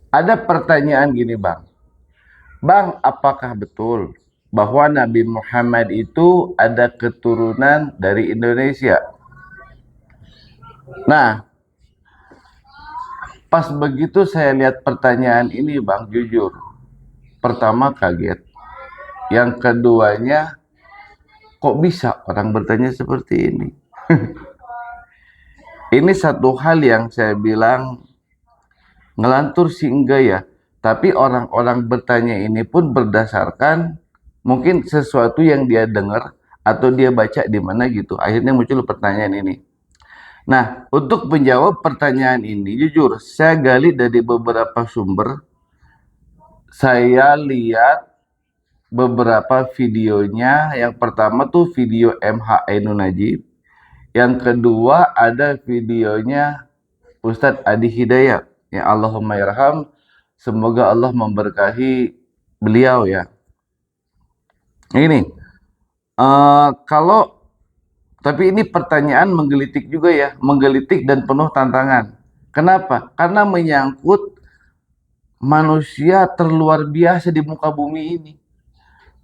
Ada pertanyaan gini Bang. Bang, apakah betul bahwa Nabi Muhammad itu ada keturunan dari Indonesia? Nah, pas begitu saya lihat pertanyaan ini Bang, jujur. Pertama kaget. Yang keduanya, kok bisa orang bertanya seperti ini? Ini satu hal yang saya bilang ngelantur sih enggak ya. Tapi orang-orang bertanya ini pun berdasarkan mungkin sesuatu yang dia dengar atau dia baca di mana gitu. Akhirnya muncul pertanyaan ini. Nah, untuk menjawab pertanyaan ini, jujur, saya gali dari beberapa sumber. Saya lihat beberapa videonya. Yang pertama tuh video MH Ainun Najib. Yang kedua ada videonya Ustadz Adi Hidayat. Ya Allahumma yarham. Semoga Allah memberkahi beliau ya. Ini, kalau tapi ini pertanyaan menggelitik juga ya, menggelitik dan penuh tantangan. Kenapa? Karena menyangkut manusia terluar biasa di muka bumi ini.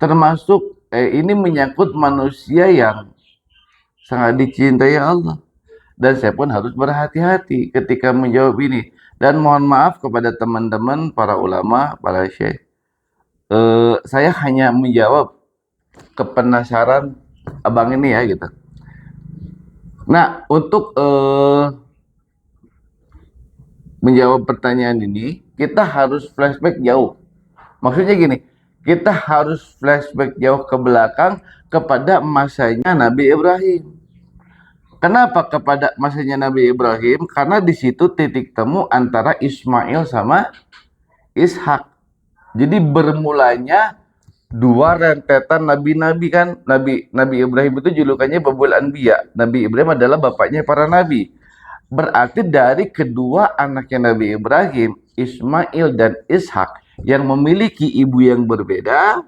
Termasuk ini menyangkut manusia yang sangat dicintai Allah. Dan saya pun harus berhati-hati ketika menjawab ini. Dan mohon maaf kepada teman-teman, para ulama, para syekh. Saya hanya menjawab kepenasaran abang ini ya gitu. Nah, untuk menjawab pertanyaan ini, kita harus flashback jauh. Maksudnya gini, kita harus flashback jauh ke belakang kepada masanya Nabi Ibrahim. Kenapa kepada masanya Nabi Ibrahim? Karena di situ titik temu antara Ismail sama Ishak. Jadi bermulanya dua rentetan nabi-nabi kan. Nabi Ibrahim itu julukannya Babul Anbiya. Nabi Ibrahim adalah bapaknya para nabi. Berarti dari kedua anaknya Nabi Ibrahim, Ismail dan Ishak yang memiliki ibu yang berbeda,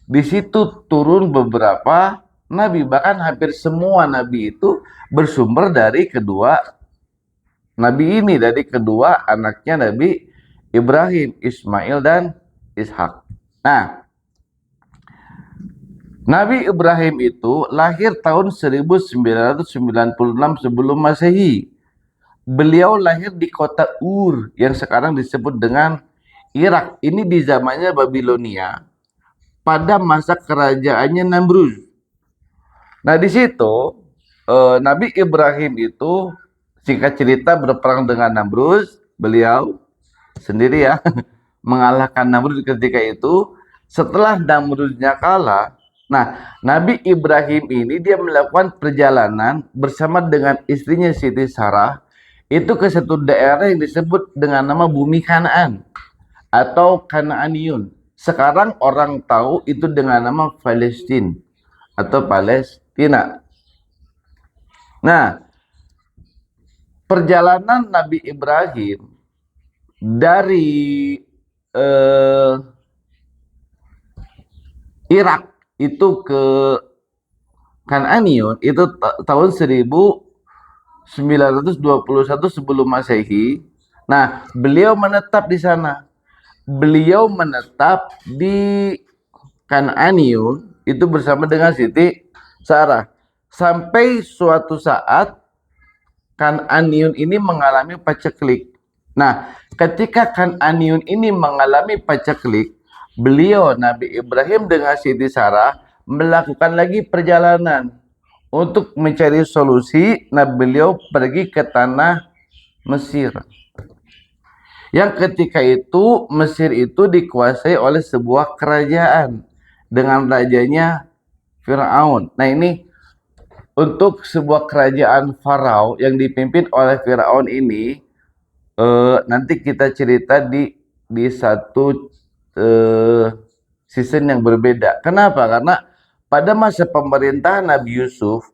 di situ turun beberapa nabi, bahkan hampir semua nabi itu bersumber dari kedua nabi ini, dari kedua anaknya Nabi Ibrahim, Ismail dan Ishak. Nah, Nabi Ibrahim itu lahir tahun 1996 sebelum Masehi. Beliau lahir di kota Ur yang sekarang disebut dengan Irak. Ini di zamannya Babilonia pada masa kerajaannya Namrud. Nah, di situ Nabi Ibrahim itu singkat cerita berperang dengan Namrud, beliau sendiri ya mengalahkan Namrud ketika itu. Setelah Namrudnya kalah, nah Nabi Ibrahim ini dia melakukan perjalanan bersama dengan istrinya Siti Sarah itu ke satu daerah yang disebut dengan nama Bumi Kanaan atau Kanaaniun. Sekarang orang tahu itu dengan nama Palestina atau Palestina. Nah, perjalanan Nabi Ibrahim dari Irak itu ke Kanaaniun itu tahun 1921 sebelum Masehi. Nah, beliau menetap di sana. Beliau menetap di Kanaaniun itu bersama dengan Siti Sarah. Sampai suatu saat Kanaaniun ini mengalami paceklik. Nah, ketika Kanaaniun ini mengalami paceklik, beliau Nabi Ibrahim dengan Siti Sarah melakukan lagi perjalanan untuk mencari solusi. Nah, beliau pergi ke tanah Mesir. Yang ketika itu Mesir itu dikuasai oleh sebuah kerajaan dengan rajanya Firaun. Nah, ini untuk sebuah kerajaan Farao yang dipimpin oleh Firaun ini nanti kita cerita di satu season yang berbeda. Kenapa? Karena pada masa pemerintahan Nabi Yusuf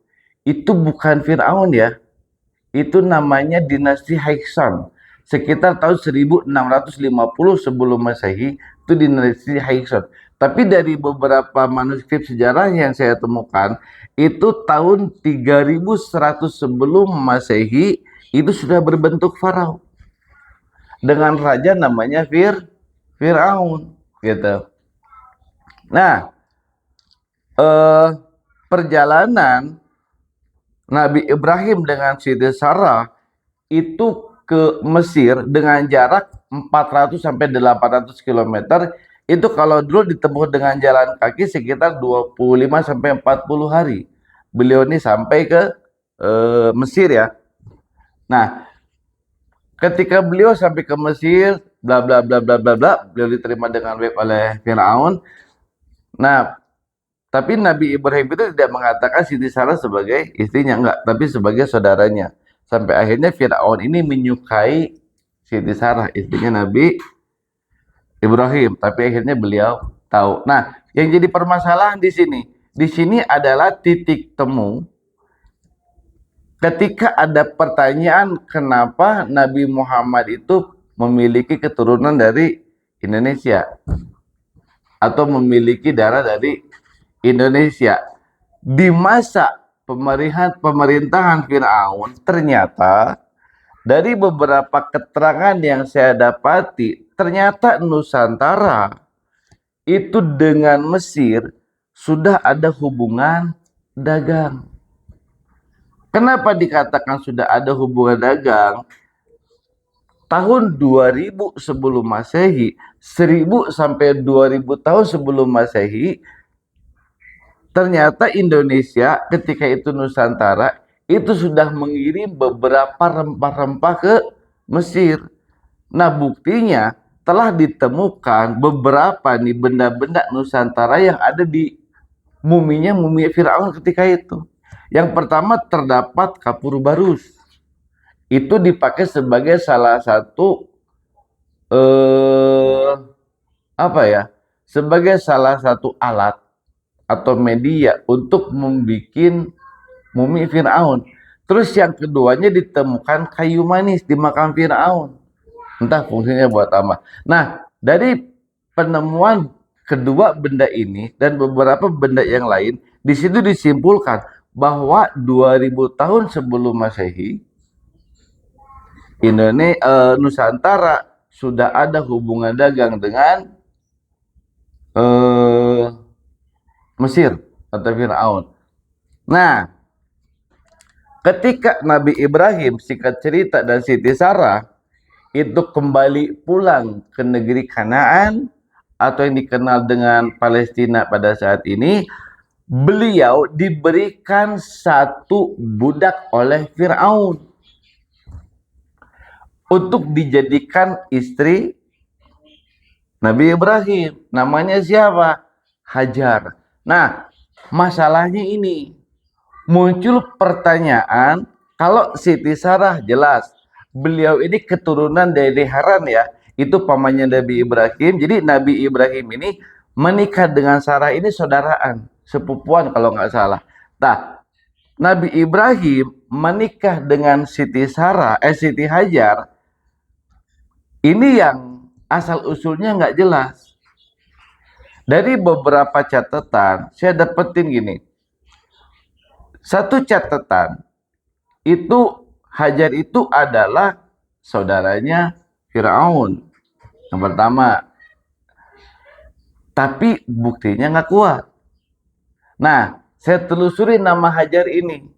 itu bukan Firaun ya. Itu namanya dinasti Haiksan. Sekitar tahun 1650 sebelum Masehi itu dinasti Haiksan. Tapi dari beberapa manuskrip sejarah yang saya temukan itu tahun 3100 sebelum Masehi itu sudah berbentuk Farao. dengan raja namanya Fir'aun gitu. Nah, perjalanan Nabi Ibrahim dengan Siti Sarah itu ke Mesir dengan jarak 400 sampai 800 km. Itu kalau dulu ditempuh dengan jalan kaki sekitar 25 sampai 40 hari. Beliau ini sampai ke Mesir ya. Nah, ketika beliau sampai ke Mesir, bla bla bla bla bla bla, beliau diterima dengan baik oleh Firaun. Nah, tapi Nabi Ibrahim itu tidak mengatakan Siti Sarah sebagai istrinya, enggak, tapi sebagai saudaranya. Sampai akhirnya Firaun ini menyukai Siti Sarah, istrinya Nabi Ibrahim. Tapi akhirnya beliau tahu. Nah, yang jadi permasalahan di sini adalah titik temu ketika ada pertanyaan kenapa Nabi Muhammad itu memiliki keturunan dari Indonesia atau memiliki darah dari Indonesia. Di masa pemerintahan Firaun, ternyata dari beberapa keterangan yang saya dapati, ternyata Nusantara itu dengan Mesir sudah ada hubungan dagang. Kenapa dikatakan sudah ada hubungan dagang? Tahun 2000 sebelum Masehi, 1000 sampai 2000 tahun sebelum Masehi, ternyata Indonesia ketika itu Nusantara itu sudah mengirim beberapa rempah-rempah ke Mesir. Nah, buktinya telah ditemukan beberapa nih benda-benda Nusantara yang ada di mumi Firaun ketika itu. Yang pertama terdapat kapur barus. Itu dipakai sebagai salah satu sebagai salah satu alat atau media untuk membuat mumi Firaun. Terus yang keduanya ditemukan kayu manis di makam Firaun. Entah fungsinya buat apa. Nah, dari penemuan kedua benda ini dan beberapa benda yang lain, di situ disimpulkan bahwa 2000 tahun sebelum Masehi, Nusantara sudah ada hubungan dagang dengan Mesir atau Firaun. Nah, ketika Nabi Ibrahim, singkat cerita, dan Siti Sarah itu kembali pulang ke negeri Kanaan atau yang dikenal dengan Palestina pada saat ini, beliau diberikan satu budak oleh Firaun untuk dijadikan istri Nabi Ibrahim. Namanya siapa? Hajar. Nah, masalahnya ini muncul pertanyaan, kalau Siti Sarah jelas beliau ini keturunan dari Haran ya, itu pamannya Nabi Ibrahim. Jadi Nabi Ibrahim ini menikah dengan Sarah ini saudaraan, sepupuan kalau nggak salah. Nah, Nabi Ibrahim menikah dengan Siti Hajar, ini yang asal usulnya nggak jelas. Dari beberapa catatan saya dapetin gini. Satu catatan itu Hajar itu adalah saudaranya Firaun. Yang pertama. Tapi buktinya nggak kuat. Nah, saya telusuri nama Hajar ini.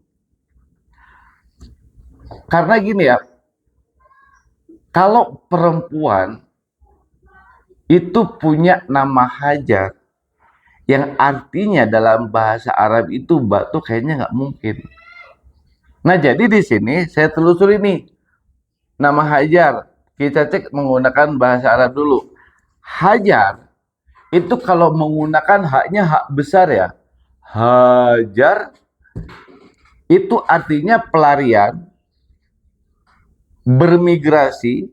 Karena gini ya, kalau perempuan itu punya nama Hajar yang artinya dalam bahasa Arab itu batu, kayaknya nggak mungkin. Nah, jadi di sini saya telusuri nih nama Hajar. Kita cek menggunakan bahasa Arab dulu. Hajar itu kalau menggunakan haknya hak besar ya. Hajar itu artinya pelarian, bermigrasi,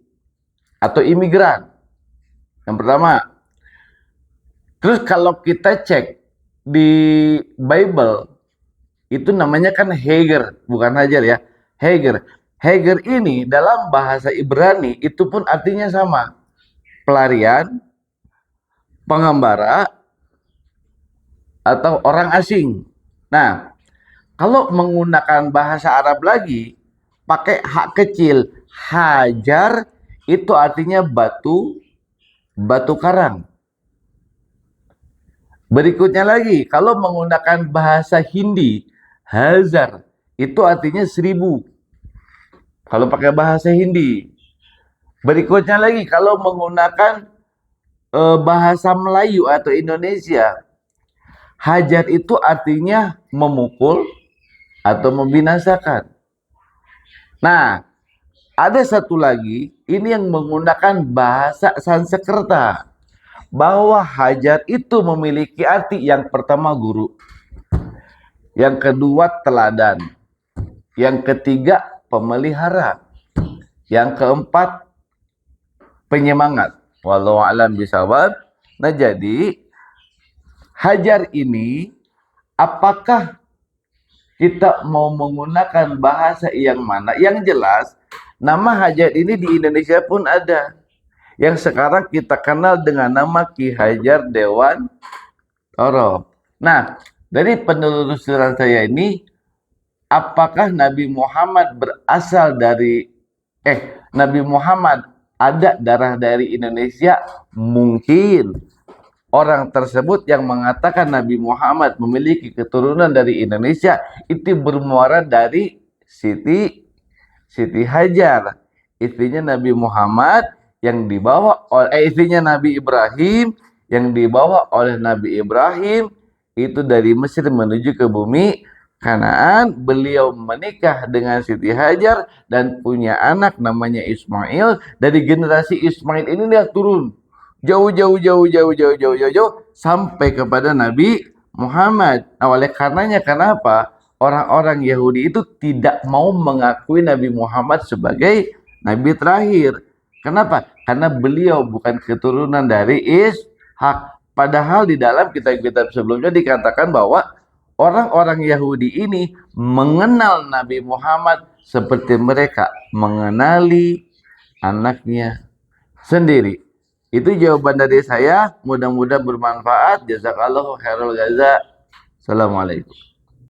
atau imigran. Yang pertama. Terus kalau kita cek di Bible, itu namanya kan Hagar, bukan Hajar ya. Hagar. Hagar ini dalam bahasa Ibrani itu pun artinya sama. Pelarian, pengembara, atau orang asing. Nah, kalau menggunakan bahasa Arab lagi, pakai hak kecil, Hajar itu artinya batu karang. Berikutnya lagi, kalau menggunakan bahasa Hindi, hazar, itu artinya 1000. Kalau pakai bahasa Hindi. Berikutnya lagi, kalau menggunakan bahasa Melayu atau Indonesia, hajar itu artinya memukul atau membinasakan. Nah, ada satu lagi, ini yang menggunakan bahasa Sanskerta. Bahwa hajar itu memiliki arti yang pertama guru, yang kedua teladan, yang ketiga pemelihara, yang keempat penyemangat. Wallahu a'lam bishawab. Nah, jadi hajar ini apakah kita mau menggunakan bahasa yang mana? Yang jelas nama hajar ini di Indonesia pun ada. Yang sekarang kita kenal dengan nama Ki Hajar Dewantara. Nah, dari penelusuran saya ini, apakah Nabi Muhammad berasal dari Nabi Muhammad ada darah dari Indonesia? Mungkin orang tersebut yang mengatakan Nabi Muhammad memiliki keturunan dari Indonesia itu bermuara dari Siti Hajar, istrinya Nabi Muhammad, yang dibawa oleh istrinya Nabi Ibrahim, yang dibawa oleh Nabi Ibrahim itu dari Mesir menuju ke bumi Kanaan. Beliau menikah dengan Siti Hajar dan punya anak namanya Ismail. Dari generasi Ismail ini dia turun jauh sampai kepada Nabi Muhammad. Nah, oleh karenanya kenapa orang-orang Yahudi itu tidak mau mengakui Nabi Muhammad sebagai nabi terakhir? Kenapa? Karena beliau bukan keturunan dari Ishak. Padahal di dalam kitab-kitab sebelumnya dikatakan bahwa orang-orang Yahudi ini mengenal Nabi Muhammad seperti mereka mengenali anaknya sendiri. Itu jawaban dari saya. Mudah-mudahan bermanfaat. Jazakallahu khairul jaza. Assalamualaikum.